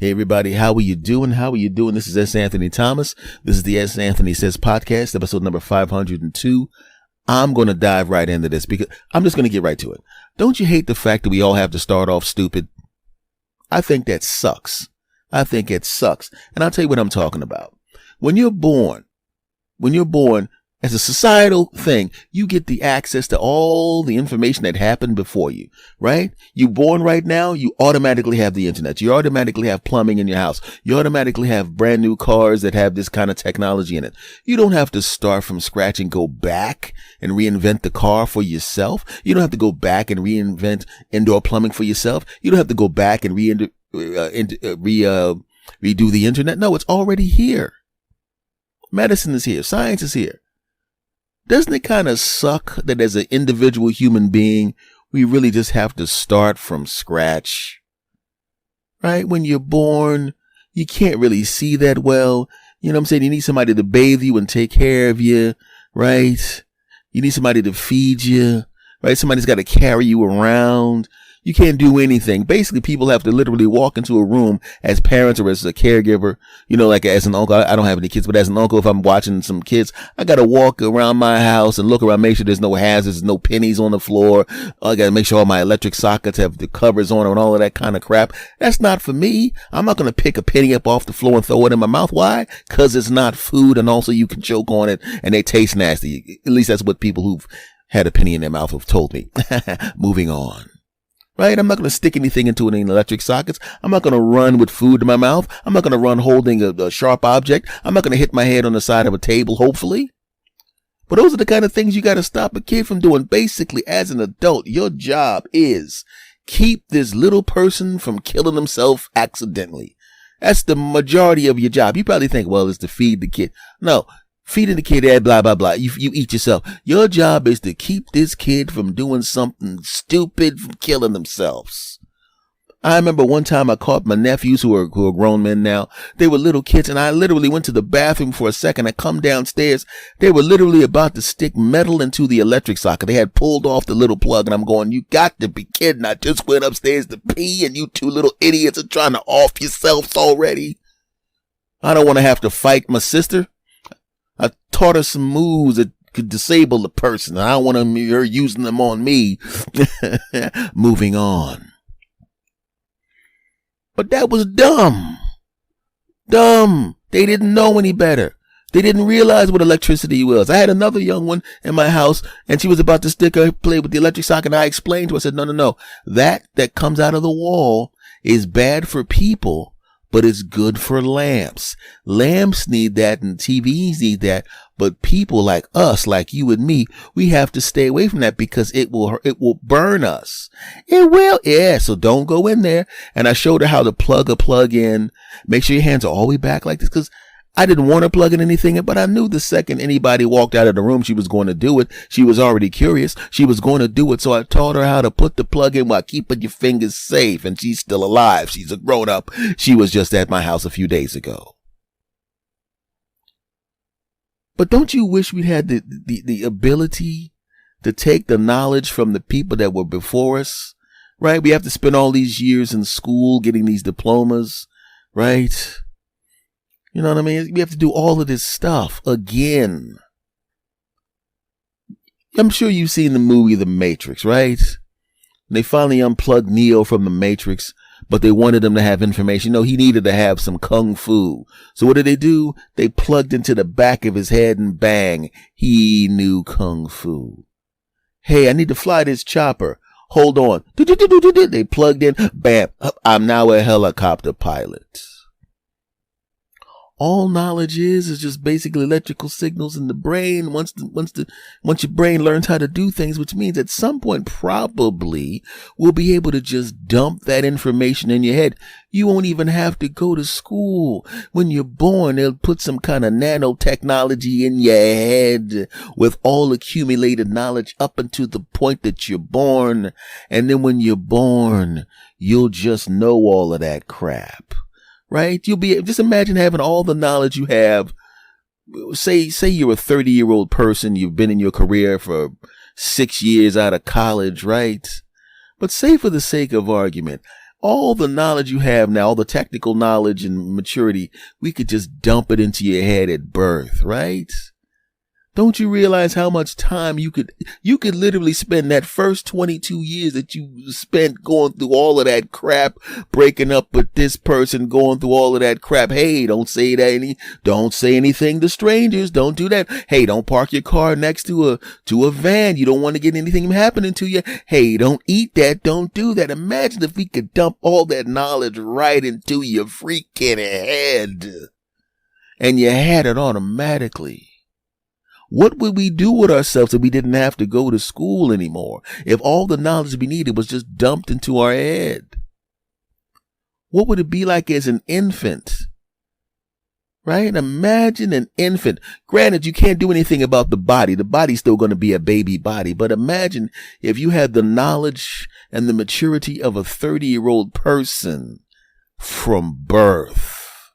Hey everybody, how are you doing? How are you doing? This is S. Anthony Thomas. This is the S. Anthony Says podcast, episode number 502. I'm going to dive right into this because I'm just going to get right to it. Don't you hate the fact that we all have to start off stupid? I think that sucks. And I'll tell you what I'm talking about. When you're born, as a societal thing, you get the access to all the information that happened before you, right? You're born right now, you automatically have the internet. You automatically have plumbing in your house. You automatically have brand new cars that have this kind of technology in it. You don't have to start from scratch and go back and reinvent the car for yourself. You don't have to go back and reinvent indoor plumbing for yourself. You don't have to go back and redo the internet. No, it's already here. Medicine is here. Science is here. Doesn't it kind of suck that as an individual human being, we really just have to start from scratch? Right? When you're born, you can't really see that well. You know what I'm saying? You need somebody to bathe you and take care of you, right? You need somebody to feed you, right? Somebody's got to carry you around. You can't do anything. Basically, people have to literally walk into a room as parents or as a caregiver, like as an uncle. I don't have any kids, but as an uncle, if I'm watching some kids, I got to walk around my house and look around, make sure there's no hazards, no pennies on the floor. I got to make sure all my electric sockets have the covers on and all of that kind of crap. That's not for me. I'm not going to pick a penny up off the floor and throw it in my mouth. Why? Because it's not food, and also you can choke on it and they taste nasty. At least that's what people who've had a penny in their mouth have told me. Moving on. Right? I'm not going to stick anything into any electric sockets. I'm not going to run with food in my mouth. I'm not going to run holding a sharp object. I'm not going to hit my head on the side of a table, hopefully. But those are the kind of things you got to stop a kid from doing. Basically, as an adult, your job is keep this little person from killing himself accidentally. That's the majority of your job. You probably think, well, it's to feed the kid. No. Feeding the kid, blah, blah, blah. You eat yourself. Your job is to keep this kid from doing something stupid, from killing themselves. I remember one time I caught my nephews who are grown men now. They were little kids, and I literally went to the bathroom for a second. I come downstairs. They were literally about to stick metal into the electric socket. They had pulled off the little plug, and I'm going, you got to be kidding. I just went upstairs to pee, and you two little idiots are trying to off yourselves already. I don't want to have to fight my sister. I taught her some moves that could disable the person. I don't want her using them on me. Moving on. But that was dumb. Dumb. They didn't know any better. They didn't realize what electricity was. I had another young one in my house, and she was about to play with the electric socket, and I explained to her, I said, no. That comes out of the wall is bad for people, but it's good for lamps. Lamps need that and TVs need that. But people like us, like you and me, we have to stay away from that because it will burn us. It will. Yeah. So don't go in there. And I showed her how to plug a plug in. Make sure your hands are all the way back like this, because I didn't want her plugging anything in, but I knew the second anybody walked out of the room, she was going to do it. She was already curious. She was going to do it. So I taught her how to put the plug in while keeping your fingers safe. And she's still alive. She's a grown up. She was just at my house a few days ago. But don't you wish we'd had the ability to take the knowledge from the people that were before us, right? We have to spend all these years in school getting these diplomas, right? You know what I mean? We have to do all of this stuff again. I'm sure you've seen the movie The Matrix, right? They finally unplugged Neo from the Matrix, but they wanted him to have information. He needed to have some kung fu. So what did they do? They plugged into the back of his head and bang, he knew kung fu. Hey, I need to fly this chopper. Hold on. They plugged in, bam, I'm now a helicopter pilot. All knowledge is just basically electrical signals in the brain. Once your brain learns how to do things, which means at some point probably we'll be able to just dump that information in your head. You won't even have to go to school. When you're born, they'll put some kind of nanotechnology in your head with all accumulated knowledge up until the point that you're born. And then when you're born, you'll just know all of that crap. Right? Just imagine having all the knowledge you have. Say you're a 30-year-old person. You've been in your career for 6 years out of college, right? But say for the sake of argument, All the knowledge you have now, all the technical knowledge and maturity, we could just dump it into your head at birth, right? Don't you realize how much time you could literally spend that first 22 years that you spent going through all of that crap, breaking up with this person, going through all of that crap. Hey, don't say anything to strangers. Don't do that. Hey, don't park your car next to a van. You don't want to get anything happening to you. Hey, don't eat that. Don't do that. Imagine if we could dump all that knowledge right into your freaking head and you had it automatically. What would we do with ourselves if we didn't have to go to school anymore? If all the knowledge we needed was just dumped into our head? What would it be like as an infant? Right? Imagine an infant. Granted, you can't do anything about the body. The body's still going to be a baby body. But imagine if you had the knowledge and the maturity of a 30-year-old person from birth.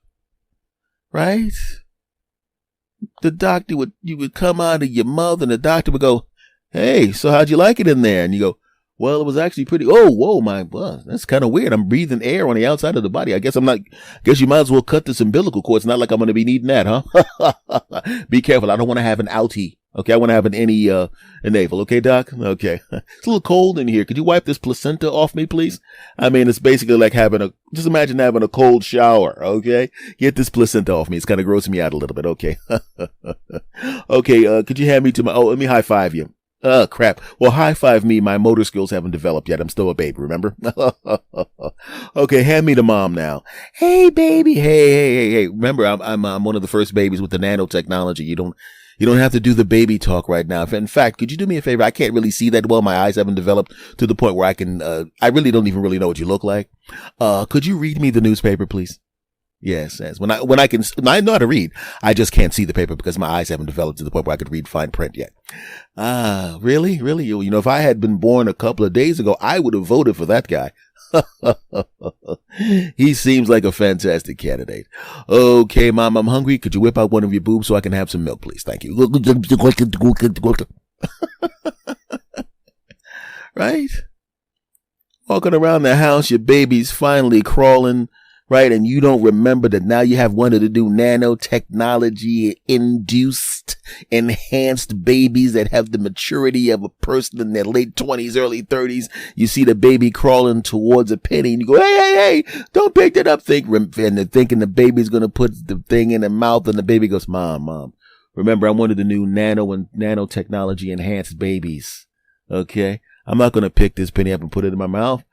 Right? You would come out of your mouth and the doctor would go, hey, so how'd you like it in there? And you go, well, it was actually pretty. Oh, whoa, that's kind of weird. I'm breathing air on the outside of the body. I guess you might as well cut this umbilical cord. It's not like I'm going to be needing that, huh? Be careful. I don't want to have an outie. Okay. I want to have an navel. Okay, doc? Okay. It's a little cold in here. Could you wipe this placenta off me, please? I mean, it's basically like just imagine having a cold shower. Okay. Get this placenta off me. It's kind of grossing me out a little bit. Okay. Okay. Could you hand me let me high five you. Crap. Well, high five me. My motor skills haven't developed yet. I'm still a baby, remember? Okay, hand me to mom now. Hey, baby. Hey. Remember, I'm one of the first babies with the nanotechnology. You don't have to do the baby talk right now. In fact, could you do me a favor? I can't really see that well. My eyes haven't developed to the point where I really don't even really know what you look like. Could you read me the newspaper, please? Yes. When I know how to read, I just can't see the paper because my eyes haven't developed to the point where I could read fine print yet. Really? Really? You know, if I had been born a couple of days ago, I would have voted for that guy. He seems like a fantastic candidate. Okay, Mom, I'm hungry. Could you whip out one of your boobs so I can have some milk, please? Thank you. Right? Walking around the house, your baby's finally crawling. Right. And you don't remember that now you have one of the new nanotechnology induced, enhanced babies that have the maturity of a person in their late 20s, early 30s. You see the baby crawling towards a penny and you go, hey, don't pick that up. And they're thinking the baby's going to put the thing in their mouth and the baby goes, Mom, remember I'm one of the new nanotechnology enhanced babies. Okay. I'm not going to pick this penny up and put it in my mouth.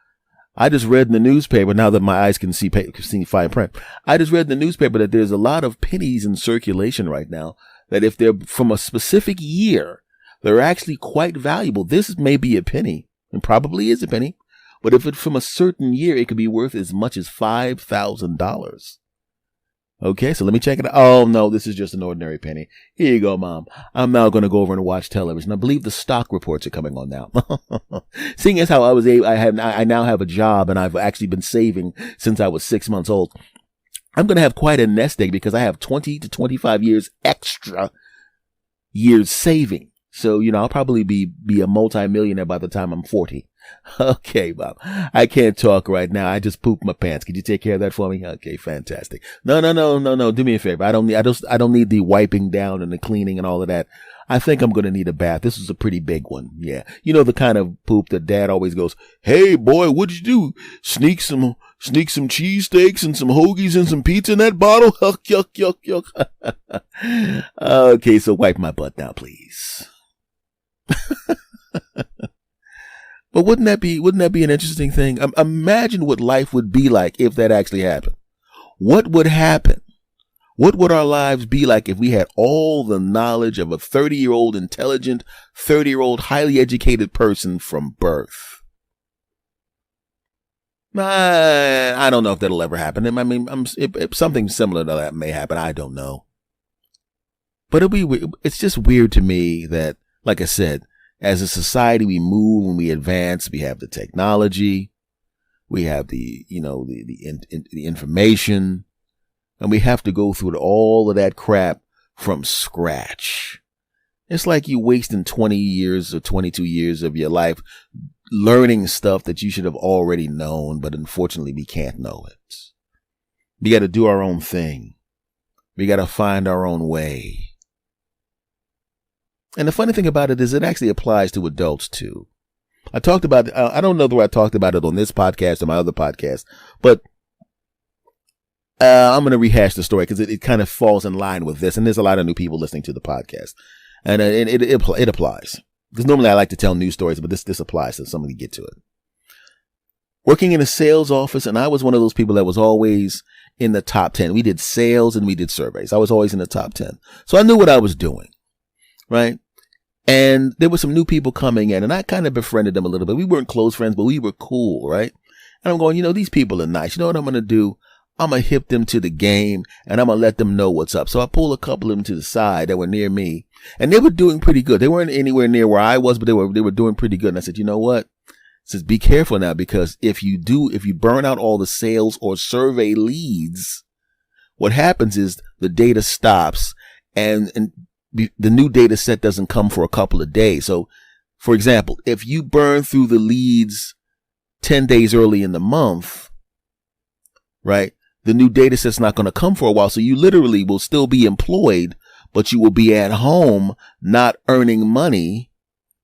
I just read in the newspaper, now that my eyes can see fine print, I just read in the newspaper that there's a lot of pennies in circulation right now, that if they're from a specific year, they're actually quite valuable. This may be a penny, and probably is a penny, but if it's from a certain year, it could be worth as much as $5,000. Okay, so let me check it out. Oh, no, this is just an ordinary penny. Here you go, Mom. I'm now going to go over and watch television. I believe the stock reports are coming on now. Seeing as how I now have a job and I've actually been saving since I was 6 months old, I'm going to have quite a nest egg because I have 20 to 25 years extra years saving. So, I'll probably be a multi-millionaire by the time I'm 40. Okay, Bob. I can't talk right now. I just pooped my pants. Could you take care of that for me? Okay, fantastic. No. Do me a favor. I don't need the wiping down and the cleaning and all of that. I think I'm going to need a bath. This is a pretty big one. Yeah. The kind of poop that Dad always goes, hey, boy, what'd you do? Sneak some cheesesteaks and some hoagies and some pizza in that bottle? Yuck. Okay, so wipe my butt now, please. But wouldn't that be an interesting thing? Imagine what life would be like if that actually happened. What would happen? What would our lives be like if we had all the knowledge of a 30-year-old intelligent, 30-year-old highly educated person from birth? I don't know if that'll ever happen. I mean, if something similar to that may happen. I don't know. But it's just weird to me that, like I said, as a society, we move and we advance. We have the technology, we have the information, and we have to go through all of that crap from scratch. It's like you wasting 20 years or 22 years of your life learning stuff that you should have already known, but unfortunately we can't know it. We got to do our own thing. We got to find our own way. And the funny thing about it is it actually applies to adults too. I talked about, I don't know whether I talked about it on this podcast or my other podcast, but I'm going to rehash the story because it kind of falls in line with this. And there's a lot of new people listening to the podcast. And it applies. Because normally I like to tell news stories, but this applies, so somebody get to it. Working in a sales office, and I was one of those people that was always in the top 10. We did sales and we did surveys. I was always in the top 10. So I knew what I was doing, right? And there were some new people coming in, and I kind of befriended them a little bit. We weren't close friends, but we were cool, right? And I'm going, these people are nice. You know what I'm going to do? I'm going to hip them to the game, and I'm going to let them know what's up. So I pulled a couple of them to the side that were near me, and they were doing pretty good. They weren't anywhere near where I was, but they were doing pretty good. And I said, you know what? I said, be careful now, because if you burn out all the sales or survey leads, what happens is the data stops and the new data set doesn't come for a couple of days. So, for example, if you burn through the leads 10 days early in the month, right? The new data set's not going to come for a while. So you literally will still be employed, but you will be at home not earning money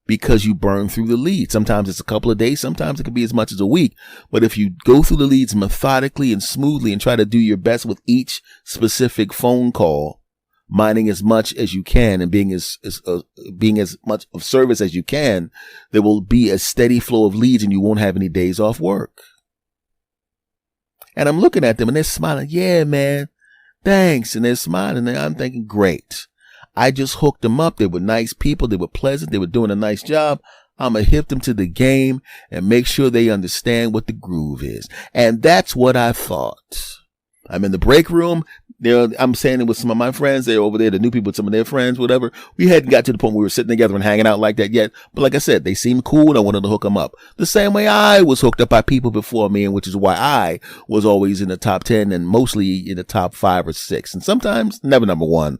because you burn through the leads. Sometimes it's a couple of days. Sometimes it could be as much as a week. But if you go through the leads methodically and smoothly and try to do your best with each specific phone call, mining as much as you can and being as much of service as you can, there will be a steady flow of leads and you won't have any days off work. And I'm looking at them and they're smiling. Yeah, man. Thanks. And they're smiling. And I'm thinking, great. I just hooked them up. They were nice people. They were pleasant. They were doing a nice job. I'm going to hip them to the game and make sure they understand what the groove is. And that's what I thought. I'm in the break room. I'm saying it with some of my friends. They're over there, the new people with some of their friends, whatever. We hadn't got to the point where we were sitting together and hanging out like that yet. But like I said, they seemed cool and I wanted to hook them up. The same way I was hooked up by people before me, and which is why I was always in the top 10 and mostly in the top 5 or 6. And sometimes never number 1.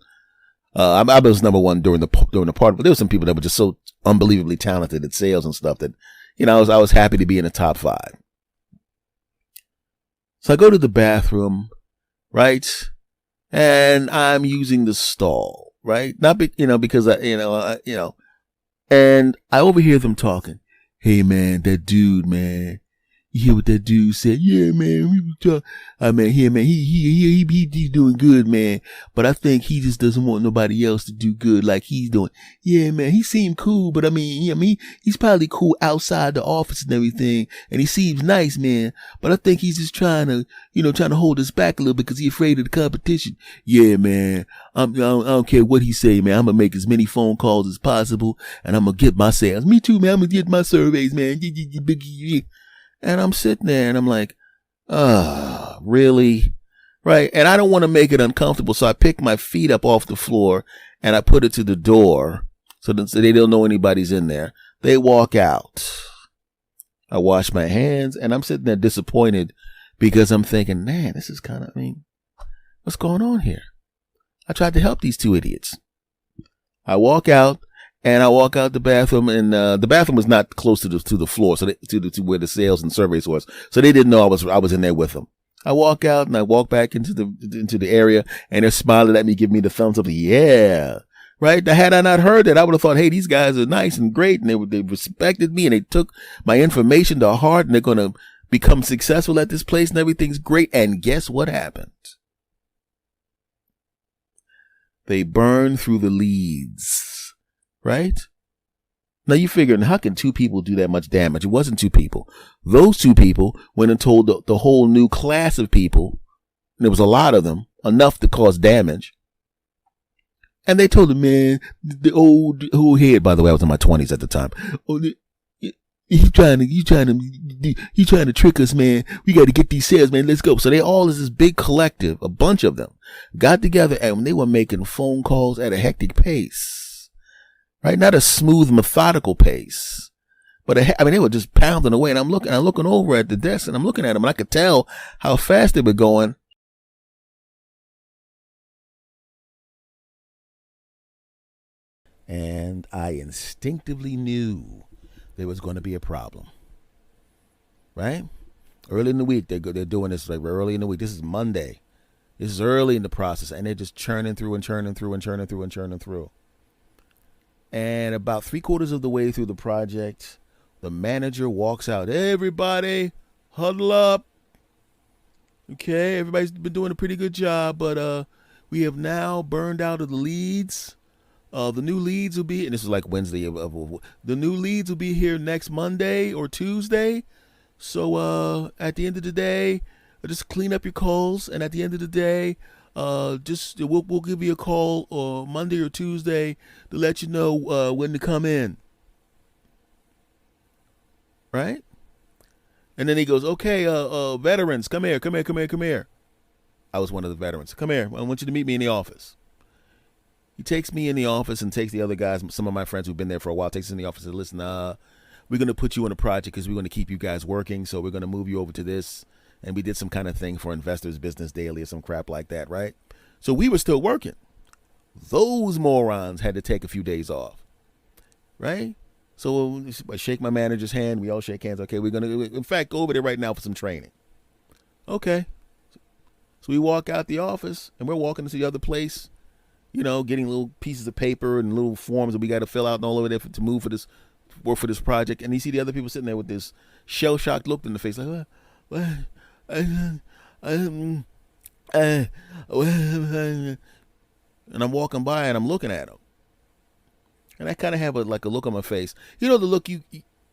I was number 1 during the part, but there were some people that were just so unbelievably talented at sales and stuff that, I was happy to be in the top 5. So I go to the bathroom, right? And I'm using the stall, right? Not because and I overhear them talking. Hey man, that dude, man. You hear what that dude said? Yeah, man, we were talking. I mean, here, man, he's doing good, man. But I think he just doesn't want nobody else to do good like he's doing. Yeah, man, he seemed cool, but I mean, he's probably cool outside the office and everything, and he seems nice, man. But I think he's just trying to hold us back a little bit because he's afraid of the competition. Yeah, man, I don't care what he say, man. I'm gonna make as many phone calls as possible, and I'm gonna get my sales. Me too, man. I'm gonna get my surveys, man. And I'm sitting there and I'm like, really? Right. And I don't want to make it uncomfortable. So I pick my feet up off the floor and I put it to the door so they don't know anybody's in there. They walk out. I wash my hands and I'm sitting there disappointed because I'm thinking, man, this is what's going on here? I tried to help these two idiots. I walk out. And I walk out the bathroom, and the bathroom was not close to the floor, so to where the sales and surveys was. So they didn't know I was in there with them. I walk out and I walk back into the area, and they're smiling at me, giving me the thumbs up. Yeah, right. Had I not heard that, I would have thought, hey, these guys are nice and great, and they respected me, and they took my information to heart, and they're going to become successful at this place, and everything's great. And guess what happened? They burned through the leads. Right? Now you figuring, how can 2 people do that much damage? It wasn't 2 people. Those 2 people went and told the whole new class of people, and there was a lot of them, enough to cause damage. And they told him, man, the old head, by the way, I was in my 20s at the time. He's trying to trick us, man. We got to get these sales, man. Let's go. So they all as this big collective, a bunch of them, got together and they were making phone calls at a hectic pace. Right? Not a smooth, methodical pace, but they were just pounding away. And I'm looking over at the desk and I'm looking at them and I could tell how fast they were going. And I instinctively knew there was going to be a problem. right? Early in the week, they're doing this like early in the week. This is Monday. This is early in the process, and they're just churning through and churning through and churning through and churning through. And about 3/4 of the way through the project, the manager walks out. Everybody, huddle up. Okay, everybody's been doing a pretty good job, but we have now burned out of the leads. The new leads will be, and this is like Wednesday. The new leads will be here next Monday or Tuesday. So at the end of the day, just clean up your calls, and at the end of the day, we'll give you a call Monday or Tuesday to let you know when to come in. Right? And then he goes, okay, veterans, come here. I was one of the veterans. Come here. I want you to meet me in the office. He takes me in the office and takes the other guys, some of my friends who've been there for a while, takes us in the office and says, listen, we're going to put you on a project because we're going to keep you guys working. So we're going to move you over to this. And we did some kind of thing for Investors Business Daily or some crap like that, right? So we were still working. Those morons had to take a few days off, right? So I shake my manager's hand. We all shake hands. Okay, we're going to, in fact, go over there right now for some training. Okay. So we walk out the office, and we're walking to the other place, getting little pieces of paper and little forms that we got to fill out and all over there to move work for this project. And you see the other people sitting there with this shell-shocked look in the face, like, and I'm walking by and I'm looking at them. And I kind of have a look on my face. The look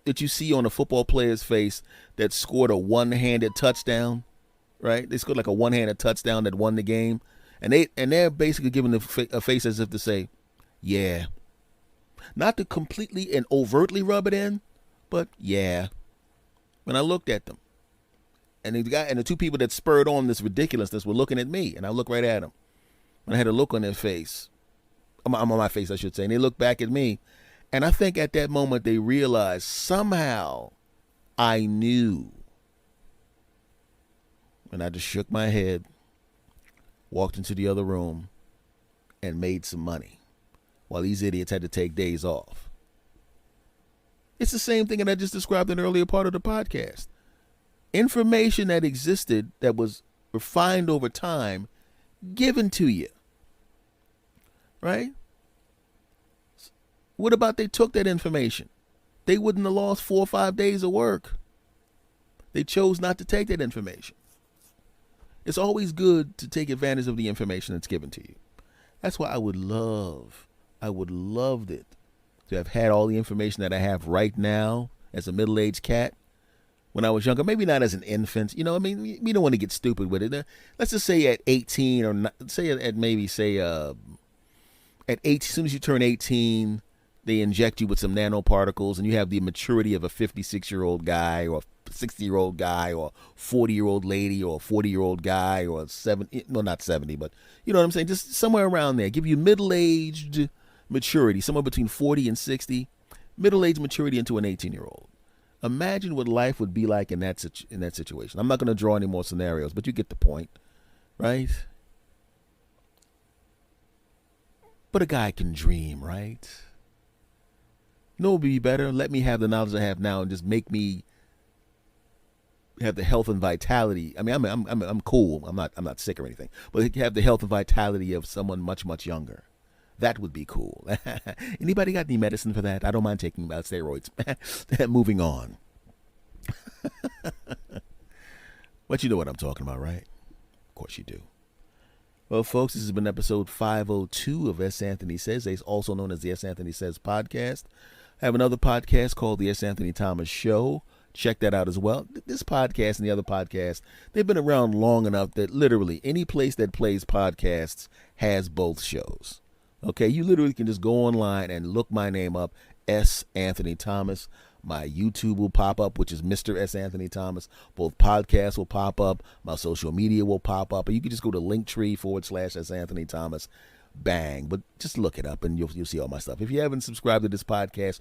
that you see on a football player's face that scored a one-handed touchdown, right? They scored like a one-handed touchdown that won the game. And they're basically giving a face as if to say, yeah. Not to completely and overtly rub it in, but yeah. When I looked at them, and the two people that spurred on this ridiculousness were looking at me, and I looked right at them. And I had a look on their face. On my face, I should say. And they looked back at me. And I think at that moment they realized somehow I knew. And I just shook my head, walked into the other room, and made some money while these idiots had to take days off. It's the same thing that I just described in the earlier part of the podcast. Information that existed that was refined over time, given to you. Right? What about they took that information? They wouldn't have lost 4 or 5 days of work. They chose not to take that information. It's always good to take advantage of the information that's given to you. That's why I would love it to have had all the information that I have right now as a middle-aged cat when I was younger. Maybe not as an infant. We don't want to get stupid with it. Let's just say at 18 or not, say at 18, as soon as you turn 18, they inject you with some nanoparticles and you have the maturity of a 56-year-old guy or a 60-year-old guy or a 40-year-old lady or a 40-year-old guy or not 70, but you know what I'm saying? Just somewhere around there. Give you middle-aged maturity, somewhere between 40 and 60, middle-aged maturity into an 18-year-old. Imagine what life would be like in that situation. I'm not going to draw any more scenarios, but you get the point, right? But a guy can dream, right? It would be better. Let me have the knowledge I have now and just make me have the health and vitality. I mean, I'm cool. I'm not sick or anything. But have the health and vitality of someone much, much younger. That would be cool. Anybody got any medicine for that? I don't mind taking steroids. Moving on. But you know what I'm talking about, right? Of course you do. Well, folks, this has been episode 502 of S. Anthony Says, also known as the S. Anthony Says podcast. I have another podcast called the S. Anthony Thomas Show. Check that out as well. This podcast and the other podcasts, they've been around long enough that literally any place that plays podcasts has both shows. Okay, you literally can just go online and look my name up, S. Anthony Thomas. My YouTube will pop up, which is Mr. S. Anthony Thomas. Both podcasts will pop up. My social media will pop up. Or you can just go to Linktree/S. Anthony Thomas. Bang. But just look it up and you'll see all my stuff. If you haven't subscribed to this podcast,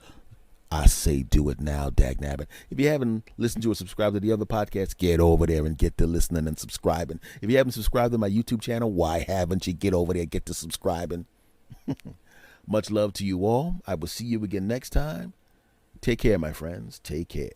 I say do it now, dagnabbit. If you haven't listened to or subscribed to the other podcasts, get over there and get to listening and subscribing. If you haven't subscribed to my YouTube channel, why haven't you? Get over there, get to subscribing. Much love to you all. I will see you again next time. Take care, my friends. Take care.